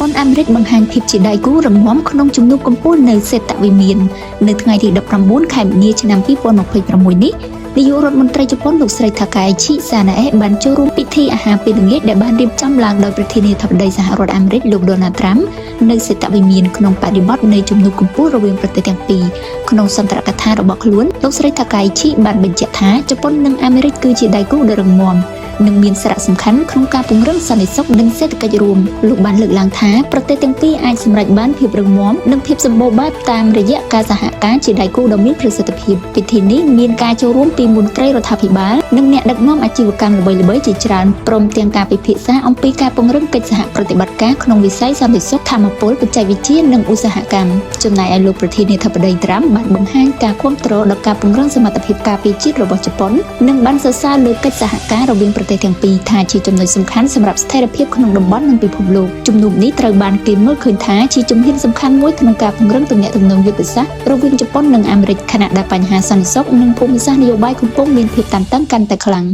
ប៉ុនអាមេរិកបង្ហាញភាពជាដៃគូរឹងមាំក្នុងជំនួបកម្ពុជានៅសេតវិមាននៅថ្ងៃទី19 ខែមីនាឆ្នាំ2026នេះនាយករដ្ឋមន្ត្រីជប៉ុនលោកស្រីថាកែឈីសាណាអេបានចូលរួមពិធីអាហារពេលល្ងាចដែលបានរៀបចំឡើងដោយប្រធានាធិបតីសហរដ្ឋអាមេរិកលោកដូណាល់ត្រាំនៅសេតវិមានក្នុងបរិបទនៃជំនួបកម្ពុជារវាងប្រទេសទាំងពីរក្នុងសន្ទរកថារបស់ខ្លួនលោកស្រីថាកែឈីបានបញ្ជាក់ថាជប៉ុននិងអាមេរិកគឺជាដៃគូដ៏រឹងមាំនិងមានសារៈសំខាន់ក្នុងការពង្រឹងសន្តិសុខនិងសេដ្ឋកិច្ចរួមលោកបានលើកឡើងថាប្រទេសទាំងពីរអាចសម្រេចបានភាពរឹងមាំនិងភាពសម្បូរបែបតាមរយៈការសហការជាដៃគូដ៏មានប្រសិទ្ធភាពពិធីនេះមានការចូលរួមពីមន្ត្រីរដ្ឋាភិបាលនិងអ្នកដឹកនាំអាជីវកម្មល្បីៗជាច្រើនព្រមទាំងការពិភាក្សាអំពីការពង្រឹងកិច្ចសហប្រតិបត្តិការក្នុងវិស័យសន្តិសុខថាមពលបច្ចេកវិទ្យានិងឧស្សាហកម្មចំណែកឯលោកប្រធានាធិបតីត្រាំបានបង្ហាញការគាំទ្រដល់ការពង្រឹងសមត្ថភាពការពារជាតិរបស់ជប៉ុននិងបានសរសើរលើកិច្ចសហការរវាងប្រទេសទាំងពីរថាជាចំណុចសំខាន់សម្រាប់ស្ថិរភាពក្នុងតំបន់និងពិភពលោកជំនួបនេះត្រូវបានគេមើលឃើញថាជាជំហានសំខាន់មួយក្នុងការពង្រឹងទំនាក់ទំនងយុទ្ធសាស្ត្ររវាងជប៉ុននិងអាមេរិកខណៈដែលបញ្ហាសន្តិសុខនិងភូមិសាស្ត្រនយោបាយកំពុងមានភាពតានតឹងកាន់តែខ្លាំង